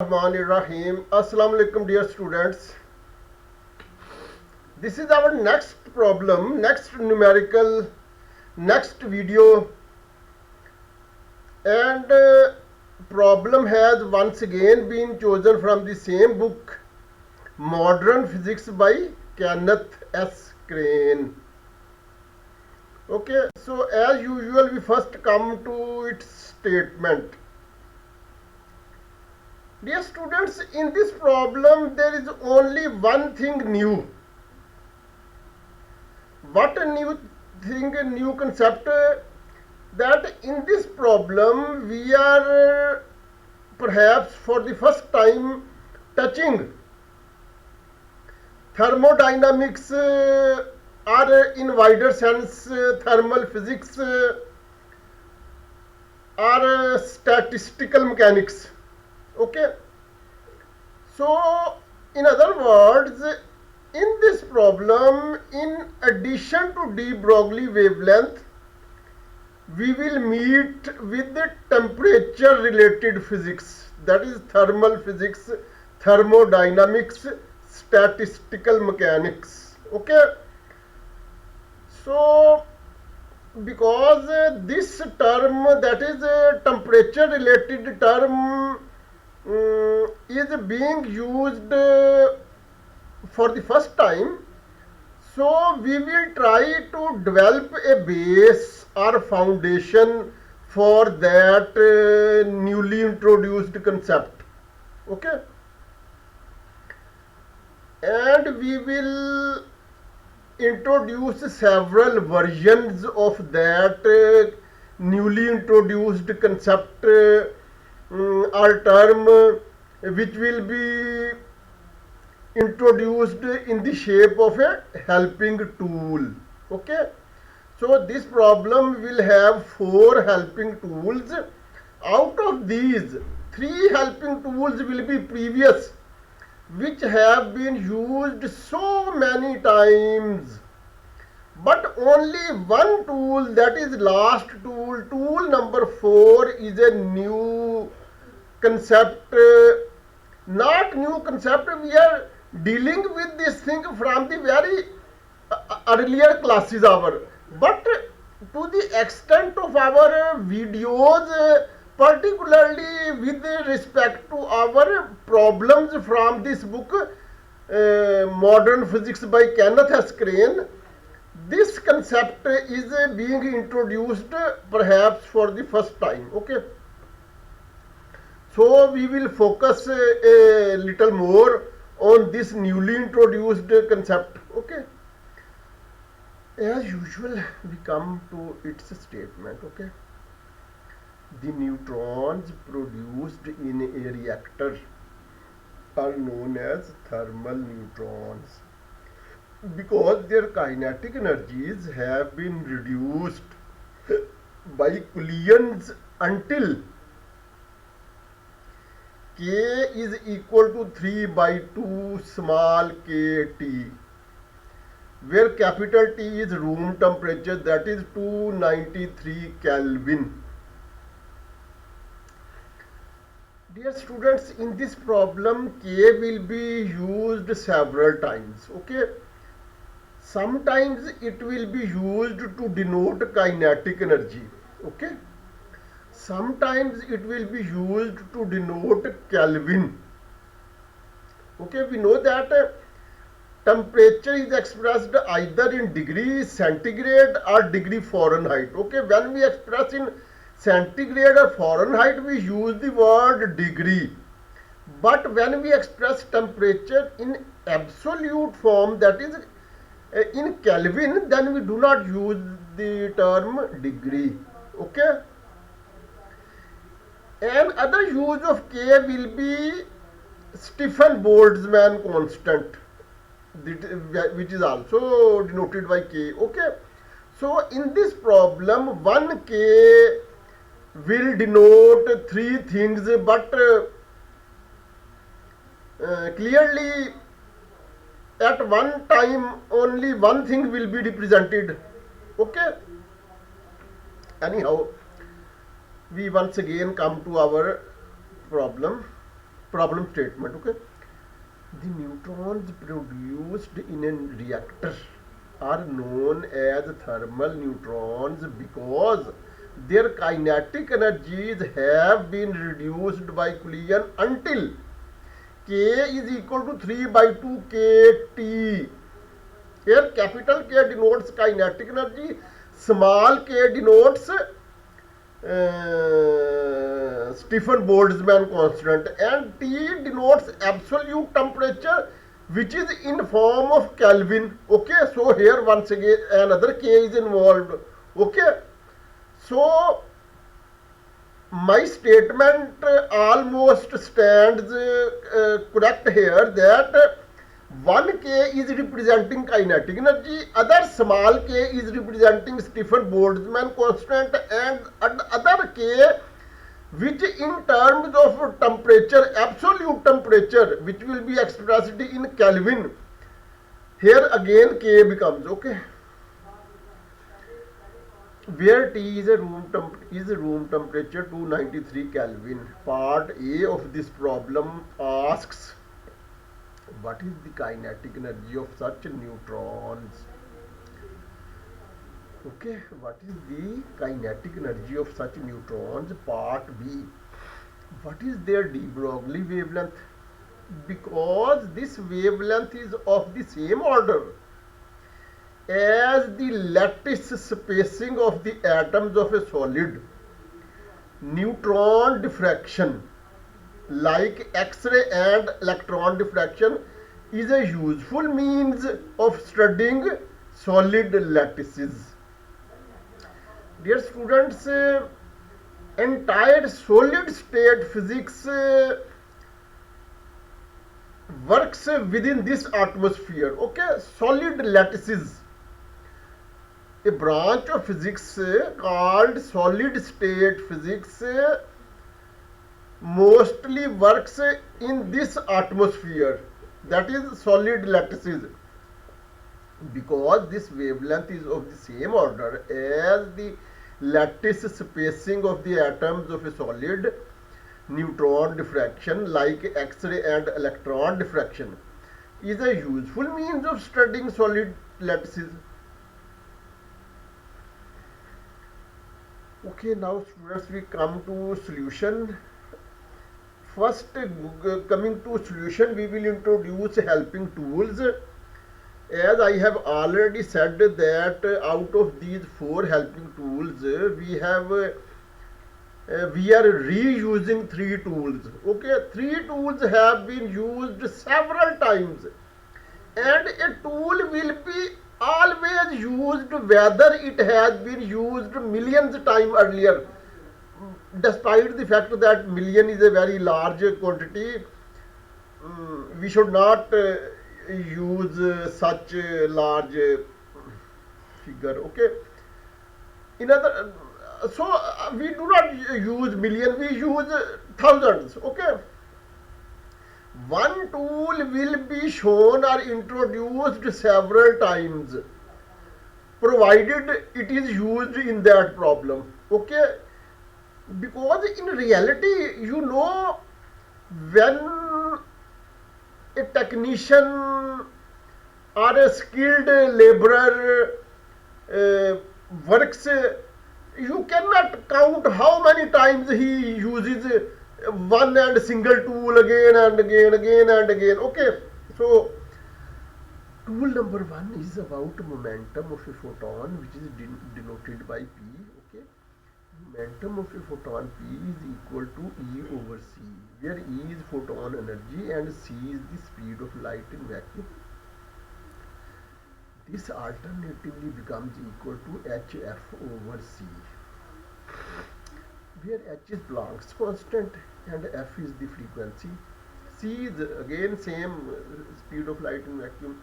Rahim. Assalamu alaikum, dear students. This is our next problem, next numerical, next video, and problem has once again been chosen from the same book, Modern Physics by Kenneth S. Crane. Okay, so as usual, we first come to its statement. Dear students, in this problem there is only one thing new. What a new thing, a new concept, that in this problem we are perhaps for the first time touching thermodynamics or in wider sense thermal physics or statistical mechanics. Okay, so in other words, in this problem, in addition to De-Broglie wavelength, we will meet with the temperature related physics, that is thermal physics, thermodynamics, statistical mechanics. Okay, so because this term, that is a temperature related term, is being used for the first time, so we will try to develop a base or foundation for that newly introduced concept. Okay, and we will introduce several versions of that newly introduced concept or term, which will be introduced in the shape of a helping tool. Okay, so this problem will have 4 helping tools. Out of these, 3 helping tools will be previous, which have been used so many times, but only one tool, that is last tool, tool number 4, is a new concept. Not new concept, we are dealing with this thing from the very earlier classes our, but to the extent of our videos, particularly with respect to our problems from this book, Modern Physics by Kenneth S. Crane, this concept is being introduced perhaps for the first time. Okay, so we will focus a little more on this newly introduced concept. Okay, as usual we come to its statement. Okay, the neutrons produced in a reactor are known as thermal neutrons because their kinetic energies have been reduced by collisions until K is equal to 3 by 2 small kt, where capital T is room temperature, that is 293 Kelvin. Dear students, in this problem K will be used several times. Okay, sometimes it will be used to denote kinetic energy. Okay, sometimes it will be used to denote Kelvin. Okay, we know that temperature is expressed either in degree centigrade or degree Fahrenheit. Okay, when we express in centigrade or Fahrenheit, we use the word degree, but when we express temperature in absolute form, that is in Kelvin, then we do not use the term degree. Okay, and other use of K will be Stephen Boltzmann constant, which is also denoted by K. Okay, so in this problem 1K will denote 3 things, but clearly at one time only one thing will be represented. Okay, anyhow, we once again come to our problem. problem statement. Okay, the neutrons produced in a reactor are known as thermal neutrons because their kinetic energies have been reduced by collision until K is equal to 3 by 2 kT. Here capital K denotes kinetic energy, small k denotes Stephen Boltzmann constant, and T denotes absolute temperature, which is in form of Kelvin. Okay, so here once again another K is involved. Okay, so my statement almost stands correct here, that 1k is representing kinetic energy, other small k is representing Stephen Boltzmann constant, and other k which in terms of temperature, absolute temperature, which will be expressed in Kelvin. Here again k becomes, okay, where T is a room temperature 293 Kelvin. Part A of this problem asks, what is the kinetic energy of such neutrons? Okay, what is the kinetic energy of such neutrons? Part B, what is their De-Broglie wavelength? Because this wavelength is of the same order as the lattice spacing of the atoms of a solid. Neutron diffraction, like X-ray and electron diffraction, is a useful means of studying solid lattices. Dear students, entire solid state physics works within this atmosphere. Okay, solid lattices, a branch of physics called solid state physics, mostly works in this atmosphere, that is solid lattices, because this wavelength is of the same order as the lattice spacing of the atoms of a solid. Neutron diffraction, like X-ray and electron diffraction, is a useful means of studying solid lattices. Okay, now students, we come to solution. First, coming to solution, we will introduce helping tools. As I have already said that out of these 4 helping tools, we are reusing 3 tools. Okay, 3 tools have been used several times, and a tool will be always used whether it has been used millions times earlier. Despite the fact that million is a very large quantity, we should not use such a large figure. Okay, in other, we do not use million, we use thousands. Okay, one tool will be shown or introduced several times, provided it is used in that problem. Okay, because in reality, you know, when a technician or a skilled laborer works, you cannot count how many times he uses one and single tool again and again. Okay, so tool number 1 is about momentum of a photon, which is denoted by P. Okay, momentum of a photon P is equal to E over C, where E is photon energy and C is the speed of light in vacuum. This alternatively becomes equal to HF over C, where H is Planck's constant and F is the frequency. C is again same, speed of light in vacuum.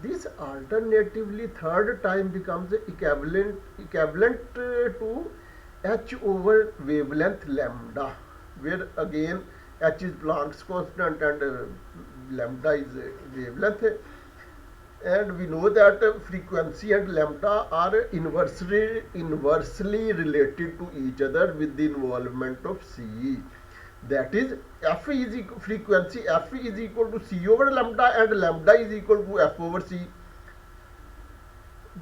This alternatively third time becomes equivalent to H over wavelength lambda, where again H is Planck's constant and lambda is wavelength. And we know that frequency and lambda are inversely related to each other with the involvement of C. that is f is equal frequency f is equal to c over lambda and lambda is equal to f over c.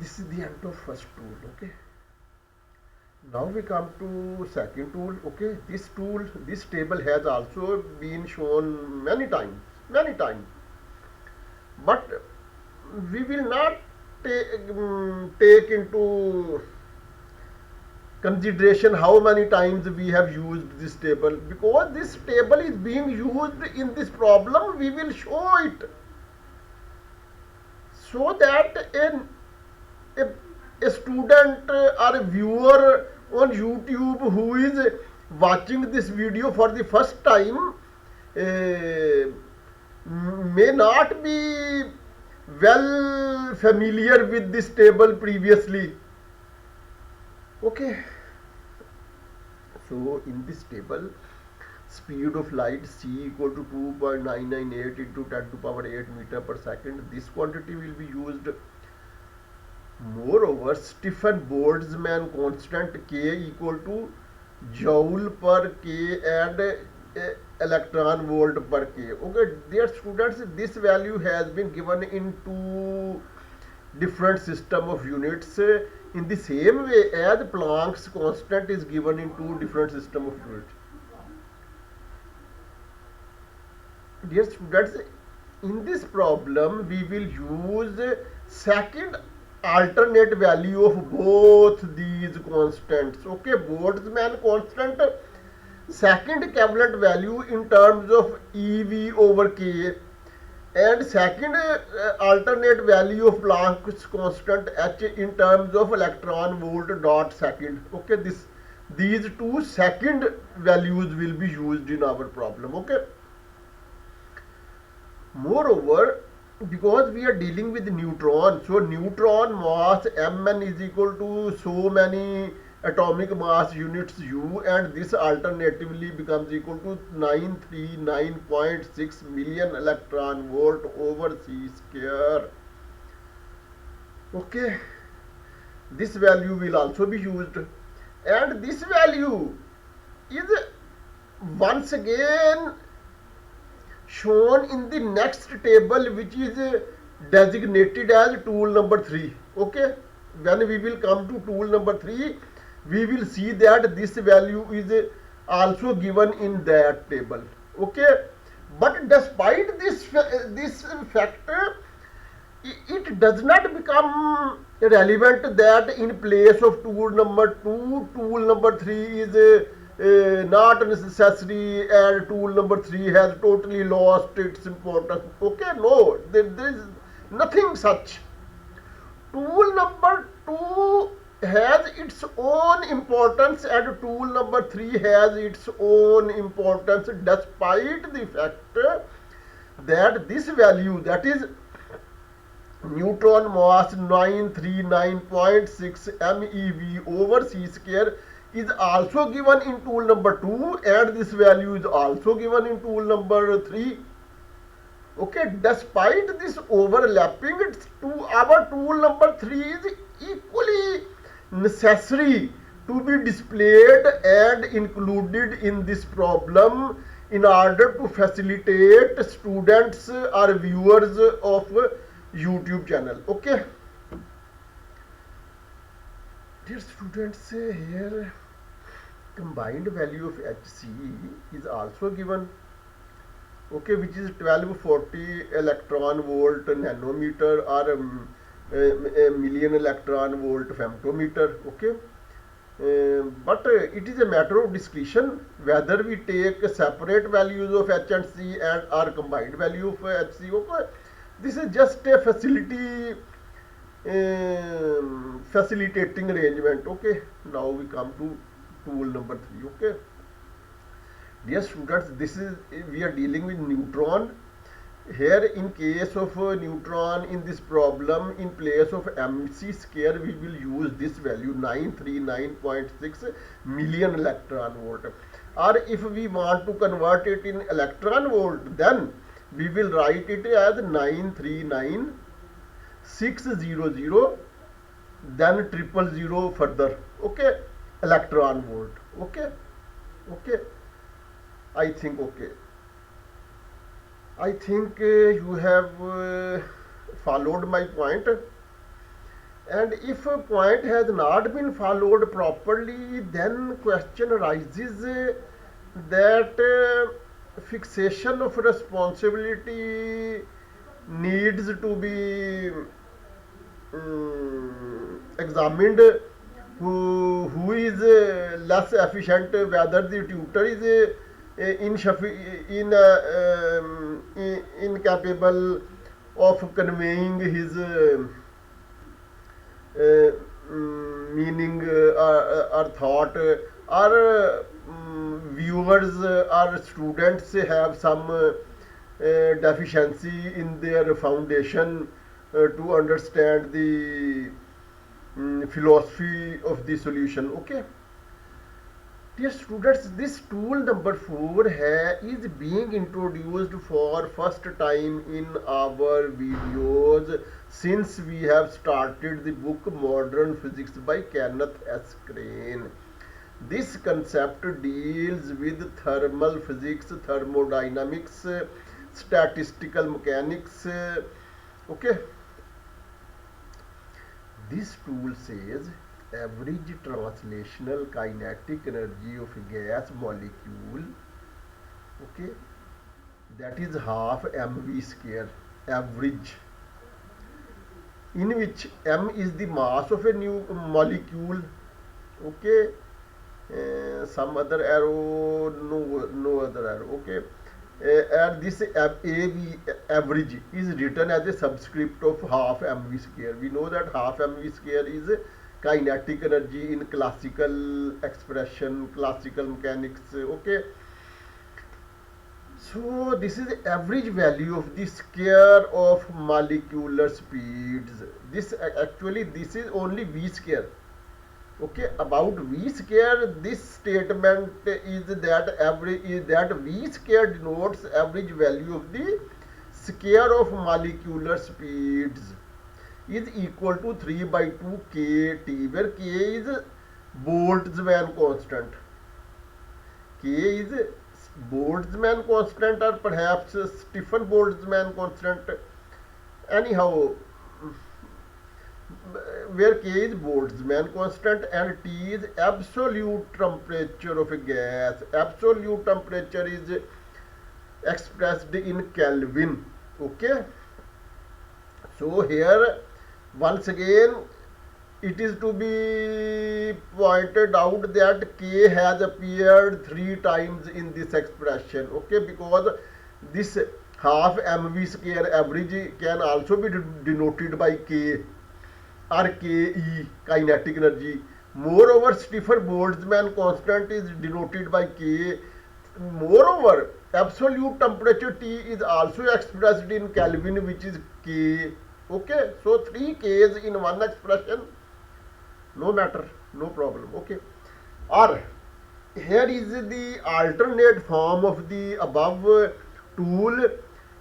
This is the end of first tool. Okay, now we come to second tool. Okay, this table has also been shown many times, but we will not take into consideration how many times we have used this table, because this table is being used in this problem. We will show it so that a student or a viewer on YouTube who is watching this video for the first time may not be well familiar with this table previously. Okay, so in this table, speed of light c equal to 2.998 into 10 to power 8 meter per second. This quantity will be used. Moreover, Stephen Boltzmann constant k equal to joule per k and electron volt per k. Okay, dear students, this value has been given in two different system of units in the same way as Planck's constant is given in two different system of units. Dear students, in this problem we will use second alternate value of both these constants. Okay, Boltzmann constant second equivalent value in terms of EV over K, and second alternate value of Planck's constant H in terms of electron volt dot second. Okay, these two second values will be used in our problem. Okay, moreover, because we are dealing with neutron, so neutron mass Mn is equal to so many atomic mass units U, and this alternatively becomes equal to 939.6 million electron volt over c square. Okay, this value will also be used, and this value is once again shown in the next table, which is designated as tool number 3. Okay, when we will come to tool number 3, we will see that this value is also given in that table. Okay, but despite this fact, it does not become relevant that in place of tool number 2, tool number 3 is not necessary and tool number 3 has totally lost its importance. Okay, no, there is nothing such. Tool number 2 has its own importance and tool number 3 has its own importance, despite the fact that this value, that is neutron mass 939.6 MeV over c square, is also given in tool number 2, and this value is also given in tool number 3. Okay, despite this overlapping, our tool number 3 is equally necessary to be displayed and included in this problem in order to facilitate students or viewers of YouTube channel. Okay, dear students, here combined value of Hc is also given. Okay, which is 1240 electron volt nanometer or a million electron volt femtometer. Okay, but it is a matter of discussion whether we take separate values of H and C and or combined value of Hc. Okay, this is just a facilitating arrangement. Okay, now we come to tool number 3. Okay, dear students, we are dealing with neutron. Here in case of neutron in this problem, in place of mc square we will use this value 939.6 million electron volt, or if we want to convert it in electron volt, then we will write it as 939,600 then 000 further. Okay, electron volt. Okay, I think okay. I think you have followed my point, and if a point has not been followed properly, then question arises that fixation of responsibility needs to be examined. Who is less efficient, whether the tutor is incapable of conveying his meaning or thought, or viewers or students have some deficiency in their foundation to understand the philosophy of the solution. Okay, dear students, this tool number 4 is being introduced for first time in our videos since we have started the book Modern Physics by Kenneth S. Crane. This concept deals with thermal physics, thermodynamics, statistical mechanics. Okay, this tool says average translational kinetic energy of a gas molecule, okay, that is half mv square average, in which m is the mass of a new molecule. Okay, some other arrow, no other arrow. Okay, and this AB average is written as a subscript of half mv square. We know that half mv square is kinetic energy in classical expression, classical mechanics. Okay, so this is the average value of the square of molecular speeds. This actually this is only v square. Okay, about v square, this statement is that v square denotes average value of the square of molecular speeds is equal to 3 by 2 kt, where k is Boltzmann constant. K is Boltzmann constant, or perhaps Stephen Boltzmann constant. Anyhow, where K is Boltzmann constant and T is absolute temperature of a gas. Absolute temperature is expressed in Kelvin. Okay, so here once again it is to be pointed out that K has appeared 3 times in this expression. Okay, because this half mv square average can also be denoted by K or Ke, kinetic energy. Moreover, Stephen Boltzmann constant is denoted by K. Moreover, absolute temperature T is also expressed in Kelvin, which is K. Okay, so 3 Ks in one expression, no matter, no problem. Okay, or here is the alternate form of the above tool.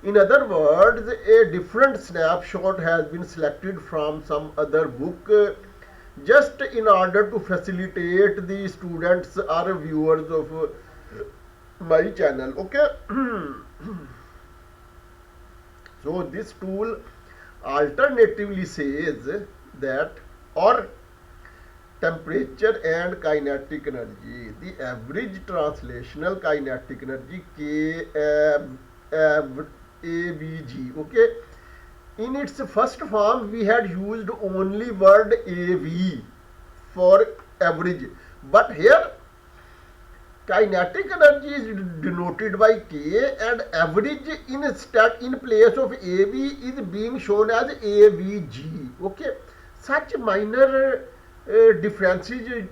In other words, a different snapshot has been selected from some other book just in order to facilitate the students or viewers of my channel. Okay, so this tool alternatively says that, or temperature and kinetic energy, the average translational kinetic energy AVG. Okay, in its first form we had used only word AV for average, but here kinetic energy is denoted by K and average in place of AV is being shown as AVG. Okay, such minor differences,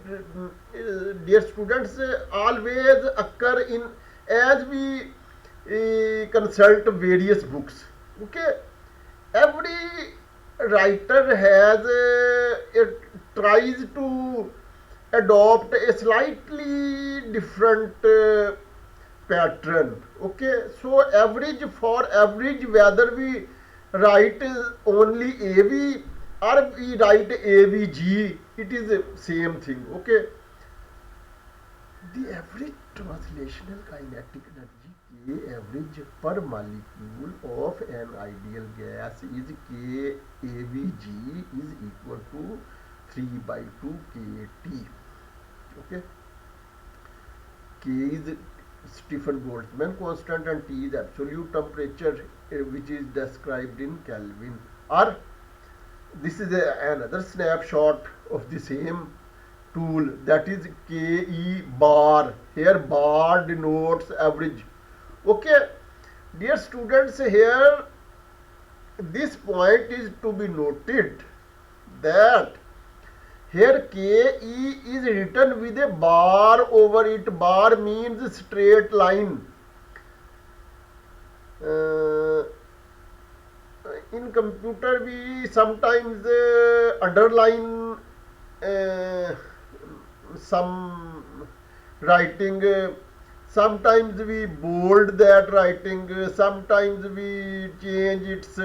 dear students, always occur in as we consult various books. Okay, every writer has tries to adopt a slightly different pattern. Okay, so average, for average, whether we write only AV or we write AVG, it is the same thing. Okay, the average translational kinetic energy K average per molecule of an ideal gas is K AVG is equal to 3 by 2 kT. Okay, K is Stephen Boltzmann constant and T is absolute temperature, which is described in Kelvin. Or this is another snapshot of the same tool, that is KE bar. Here bar denotes average. Okay, dear students, here this point is to be noted that here KE is written with a bar over it. Bar means straight line. In computer we sometimes underline some writing, sometimes we bold that writing, sometimes we change its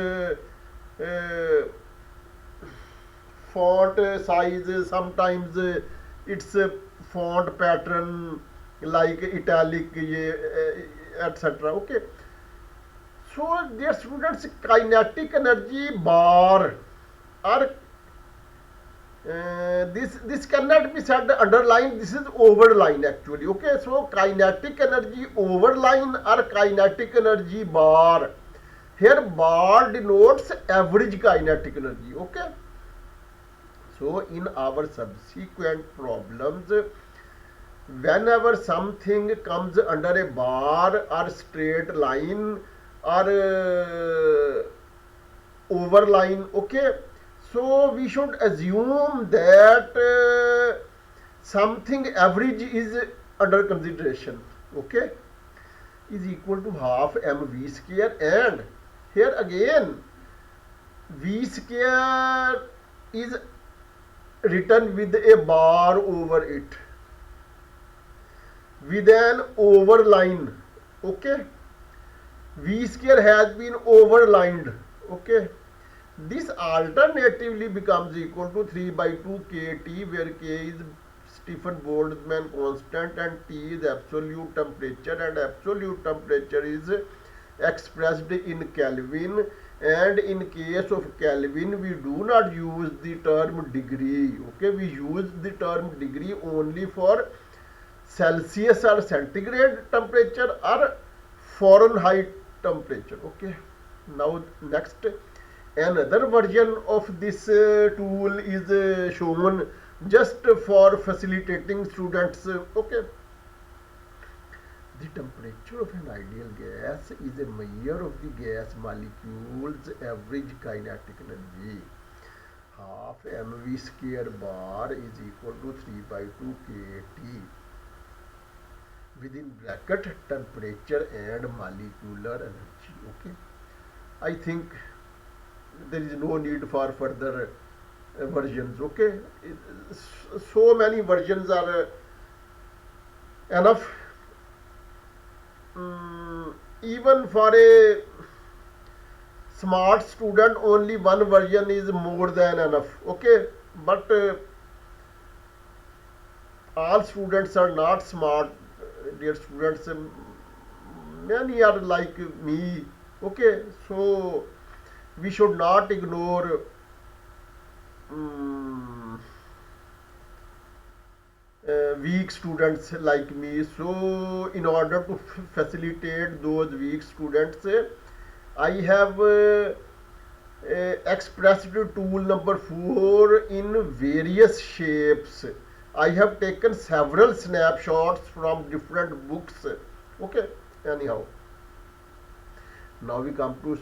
font size, sometimes its font pattern like italic, etc. Okay, so dear students, kinetic energy bar or this cannot be said underline, this is overline actually. Okay, so kinetic energy overline or kinetic energy bar. Here bar denotes average kinetic energy. Okay, so in our subsequent problems, whenever something comes under a bar or straight line or overline, okay, so we should assume that something average is under consideration. Okay, is equal to half mv square, and here again v square is written with a bar over it with an overline. Okay, v square has been overlined. Okay, this alternatively becomes equal to 3 by 2 kT, where K is Stephen Boltzmann constant and T is absolute temperature, and absolute temperature is expressed in Kelvin, and in case of Kelvin we do not use the term degree. Okay, we use the term degree only for Celsius or centigrade temperature or Fahrenheit temperature. Okay, now next, another version of this tool is shown just for facilitating students. Okay, the temperature of an ideal gas is a measure of the gas molecule's average kinetic energy. Half mv square bar is equal to 3 by 2 kT, within bracket temperature and molecular energy. Okay, I think there is no need for further versions. Okay, so many versions are enough. Even for a smart student, only one version is more than enough. Okay, but all students are not smart, dear students. Many are like me. Okay, so we should not ignore weak students like me. So in order to facilitate those weak students, I have expressed tool number 4 in various shapes. I have taken several snapshots from different books. Okay, anyhow, now we come to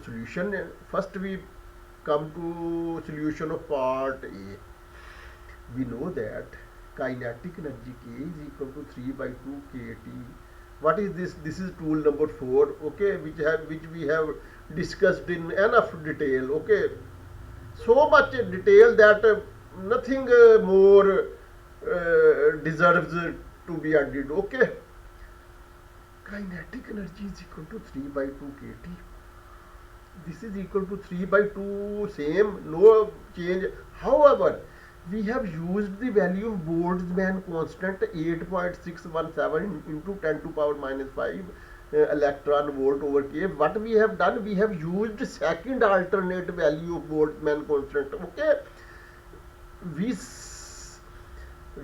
solution. First we come to solution of part A. We know that kinetic energy K is equal to 3 by 2 kT. What is this? This is tool number 4. Okay, which we have discussed in enough detail. Okay, so much detail that nothing more deserves to be added. Okay, kinetic energy is equal to 3 by 2 kT. This is equal to 3 by 2, same, no change. However, we have used the value of Boltzmann constant 8.617 into 10 to power minus 5 electron volt over K. What we have done, we have used second alternate value of Boltzmann constant. Okay, we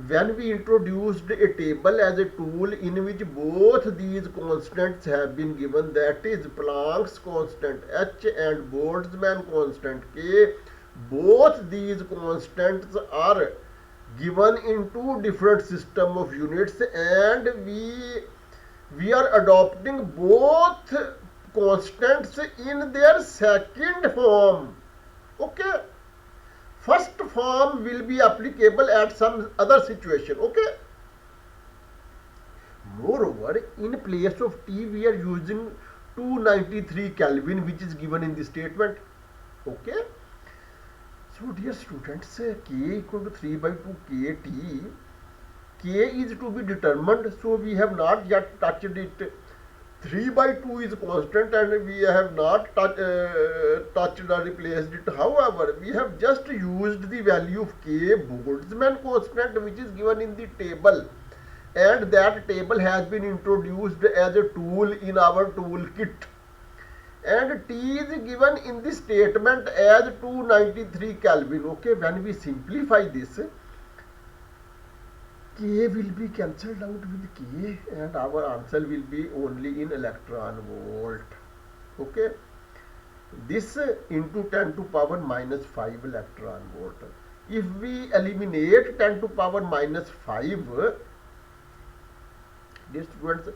when we introduced a table as a tool in which both these constants have been given, that is Planck's constant H and Boltzmann constant K, both these constants are given in two different system of units, and we are adopting both constants in their second form. Okay, first form will be applicable at some other situation. Okay, moreover, in place of T we are using 293 Kelvin, which is given in the statement. Okay, so dear students, K equal to 3 by 2 KT. K is to be determined, so we have not yet touched it. 3 by 2 is constant and we have not touched or replaced it. However, we have just used the value of K, Boltzmann constant, which is given in the table, and that table has been introduced as a tool in our toolkit, and T is given in the statement as 293 Kelvin. Okay, when we simplify this, K will be cancelled out with K and our answer will be only in electron volt. Okay, this into 10 to power minus 5 electron volt. If we eliminate 10 to power minus 5, dear students,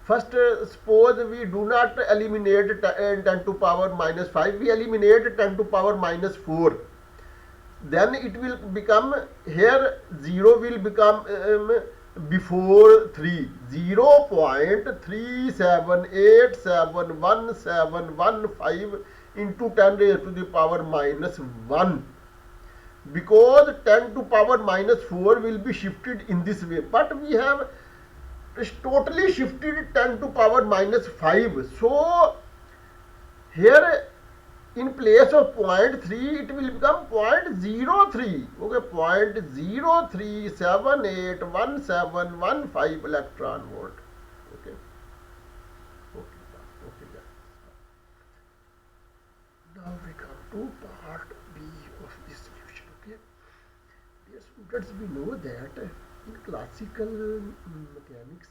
first suppose we do not eliminate 10 to power minus 5, we eliminate 10 to power minus 4. Then it will become, here 0 will become before 3, 0.378711715 into 10 raised to the power minus 1, because 10 to power minus 4 will be shifted in this way, but we have totally shifted 10 to power minus 5. So here in place of 0.3 it will become 0.03. Okay, 0.03781715 electron volt. Okay, okay. Now we come to part B of this solution. Okay, dear students, we know that in classical mechanics,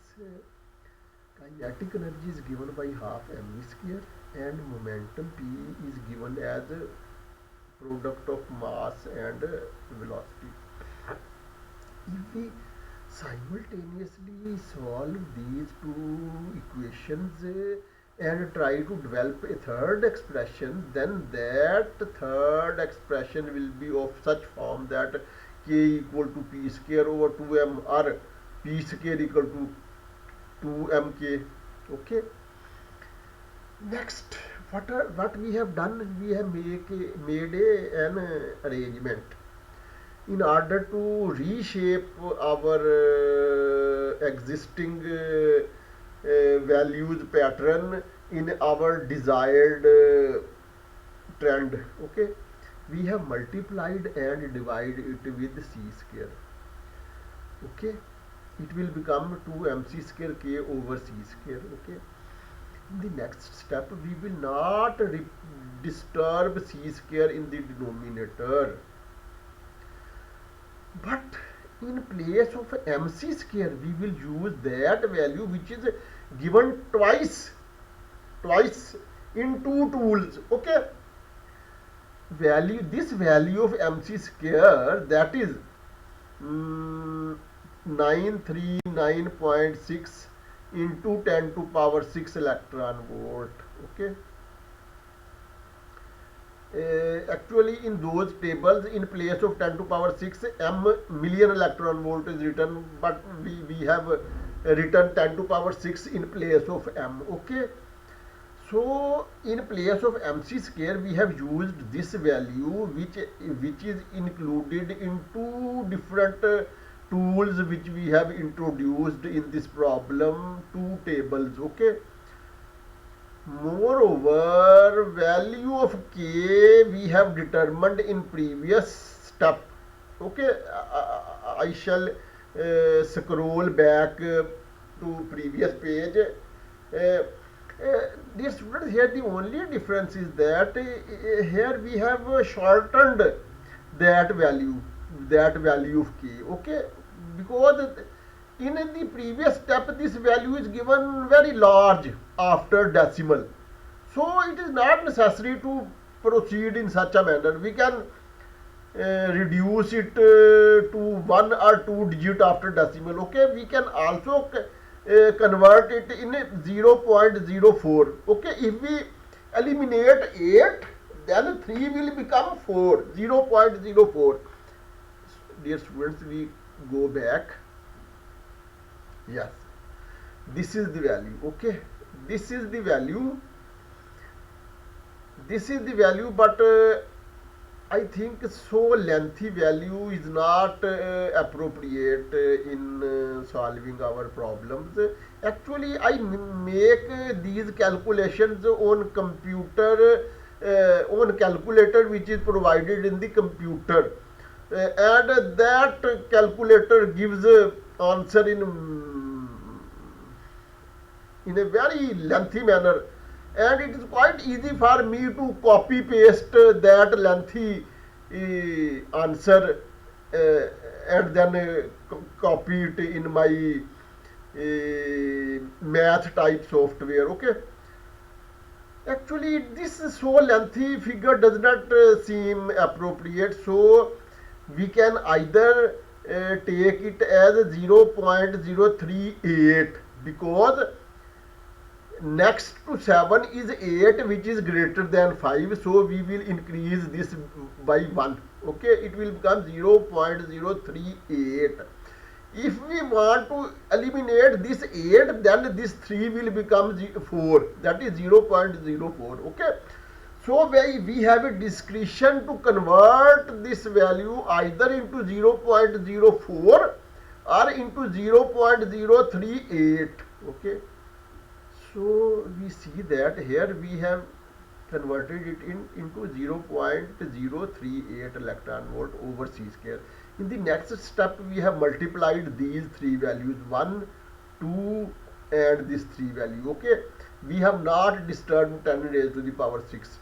kinetic energy is given by half mv square and momentum P is given as a product of mass and velocity. If we simultaneously solve these two equations and try to develop a third expression, then that third expression will be of such form that K equal to P square over 2m or P square equal to 2mk. Okay, next, what we have done, we have made an arrangement in order to reshape our existing values pattern in our desired trend. Okay, we have multiplied and divided it with c square. Okay, it will become 2mc square k over c square. Okay, in the next step we will not disturb c square in the denominator, but in place of mc square we will use that value which is given twice in two tools. Okay, this value of mc square, that is 939.6 into 10 to power 6 electron volt. Okay, actually in those tables in place of 10 to power 6 million electron volt is written, but we have written 10 to power 6 in place of m. Okay, so in place of mc square we have used this value which is included in two different tools which we have introduced in this problem, two tables. Okay, moreover, value of k we have determined in previous step. Okay, I shall scroll back to previous page. Dear students, here the only difference is that here we have shortened that value of k. Okay, because in the previous step this value is given very large after decimal, so it is not necessary to proceed in such a manner. We can reduce it to one or two digit after decimal. Okay, we can also convert it in 0.04. Okay, if we eliminate 8, then 3 will become 4, 0.04. Dear students, we go back. Yes, this is the value. Okay, this is the value, but I think so lengthy value is not appropriate in solving our problems. Actually, I make these calculations on computer, on calculator which is provided in the computer, and that calculator gives answer in a very lengthy manner, and it is quite easy for me to copy paste that lengthy answer and then copy it in my math type software. Okay, actually this so lengthy figure does not seem appropriate, so we can either take it as 0.038, because next to 7 is 8 which is greater than 5, so we will increase this by 1. Okay, it will become 0.038. If we want to eliminate this 8, then this 3 will become 4, that is 0.04. Okay, so we have a discretion to convert this value either into 0.04 or into 0.038. Okay, so we see that here we have converted it into 0.038 electron volt over c square. In the next step we have multiplied these three values, 1, 2 and this 3 value. Okay, we have not disturbed 10 raised to the power 6.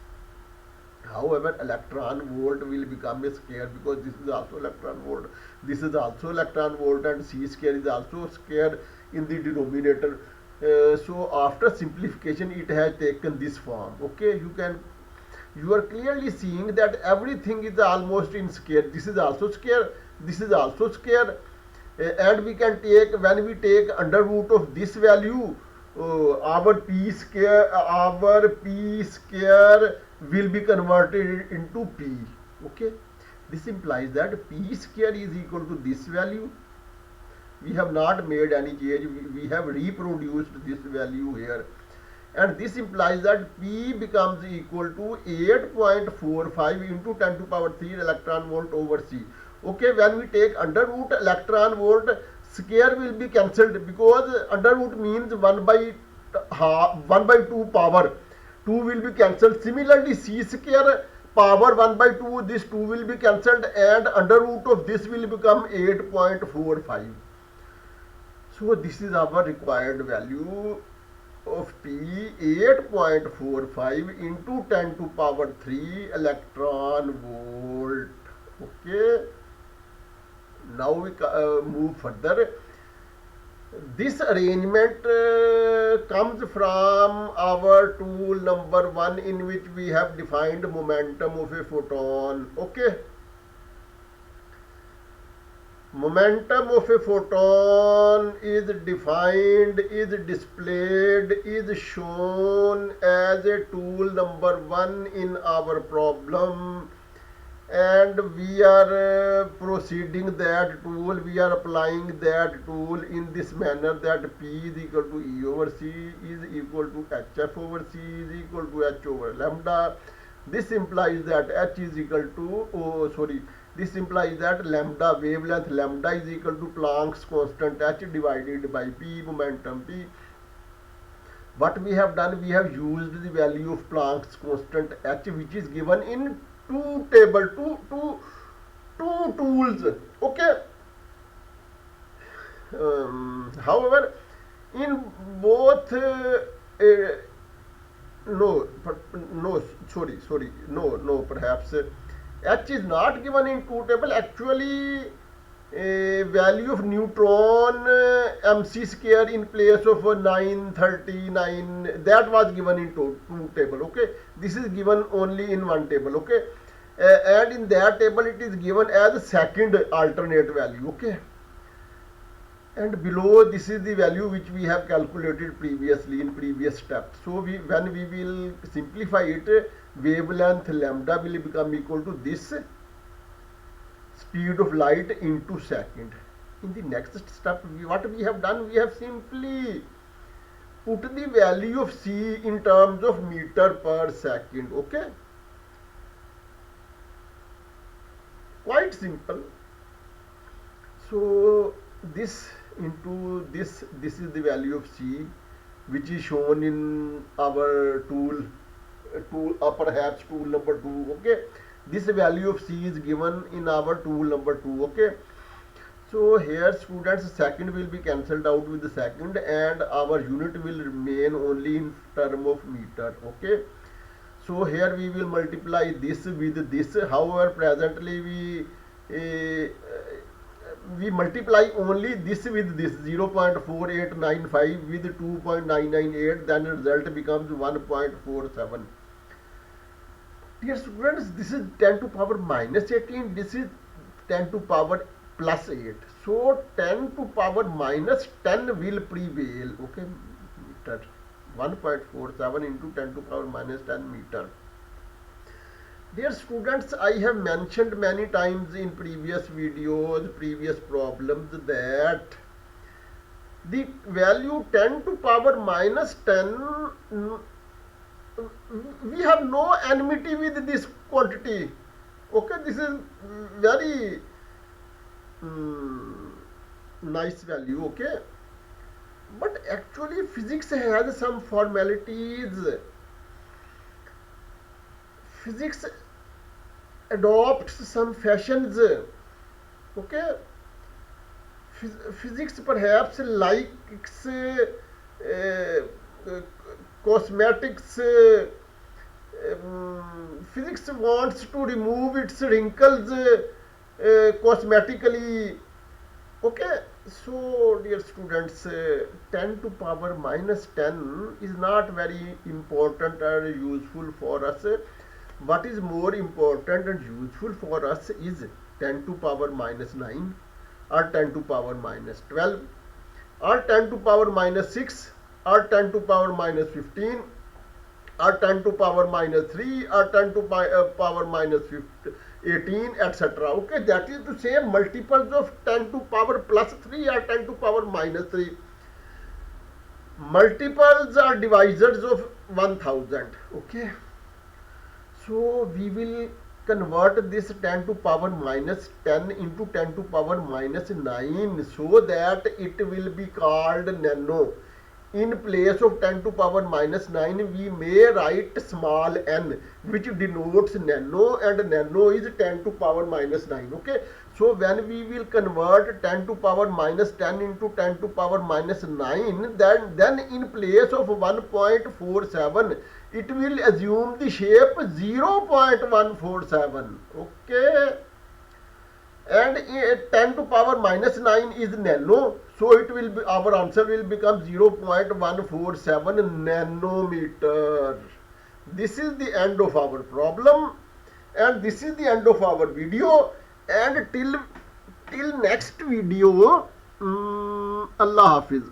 However, electron volt will become a square, because this is also electron volt, this is also electron volt, and c square is also square in the denominator. So after simplification it has taken this form. Okay, you are clearly seeing that everything is almost in square. This is also square, this is also square, and we can take, when we take under root of this value, our p square will be converted into p. Okay, this implies that p square is equal to this value. We have not made any change, we have reproduced this value here, and this implies that P becomes equal to 8.45 into 10 to power 3 electron volt over C. Okay, when we take under root, electron volt square will be cancelled, because under root means 1 by 2 power, 2 will be cancelled. Similarly, C square power 1 by 2, this 2 will be cancelled, and under root of this will become 8.45. So this is our required value of P, 8.45 into 10 to power 3 electron volt. Okay, now we move further. This arrangement comes from our tool number 1, in which we have defined momentum of a photon. Okay, momentum of a photon is defined, is displayed, is shown as a tool number 1 in our problem, and we are proceeding that tool, we are applying that tool in this manner, that P is equal to E over C is equal to HF over C is equal to H over lambda. This implies that H is equal to, this implies that lambda, wavelength lambda is equal to Planck's constant H divided by P, momentum P. What we have done, we have used the value of Planck's constant H, which is given in two two tools. Okay. However, in both no, no, sorry, no, perhaps H is not given in two table. Actually, a value of neutron mc square in place of 939, that was given in two table. Okay, this is given only in one table. Okay, and in that table it is given as second alternate value. Okay, and below this is the value which we have calculated previously in previous step. So when we will simplify it, wavelength lambda will become equal to this speed of light into second. In the next step, what we have done, we have simply put the value of c in terms of meter per second. Okay, quite simple. So this into this is the value of c, which is shown in our tool perhaps tool number 2. Okay, this value of c is given in our tool number 2. Okay, so here students, second will be cancelled out with the second, and our unit will remain only in term of meter. Okay, so here we will multiply this with this. However, presently we multiply only this with this, 0.4895 with 2.998, then result becomes 1.47. Dear students, this is 10 to power minus 18, this is 10 to power plus 8. So 10 to power minus 10 will prevail. Okay, meter, 1.47 into 10 to power minus 10 meter. Dear students, I have mentioned many times in previous videos, previous problems, that the value 10 to power minus 10, we have no enmity with this quantity. Okay, this is very nice value. Okay, but actually physics has some formalities. Physics adopts some fashions. Okay, physics perhaps likes cosmetics. Physics wants to remove its wrinkles cosmetically. Okay, so dear students, 10 to power minus 10 is not very important or useful for us. What is more important and useful for us is 10 to power minus 9 or 10 to power minus 12 or 10 to power minus 6 or 10 to power minus 15 or 10 to power minus 3 or 10 to power minus 18, etc. Okay, that is to say multiples of 10 to power plus 3 or 10 to power minus 3. Multiples are divisors of 1000. Okay, so we will convert this 10 to power minus 10 into 10 to power minus 9 so that it will be called nano. In place of 10 to power minus 9, we may write small n, which denotes nano, and nano is 10 to power minus 9. Okay, so when we will convert 10 to power minus 10 into 10 to power minus 9, then in place of 1.47, it will assume the shape 0.147. Okay, and 10 to power minus 9 is nano, so it will be, our answer will become 0.147 nanometer. This is the end of our problem, and this is the end of our video, and till next video, Allah Hafiz.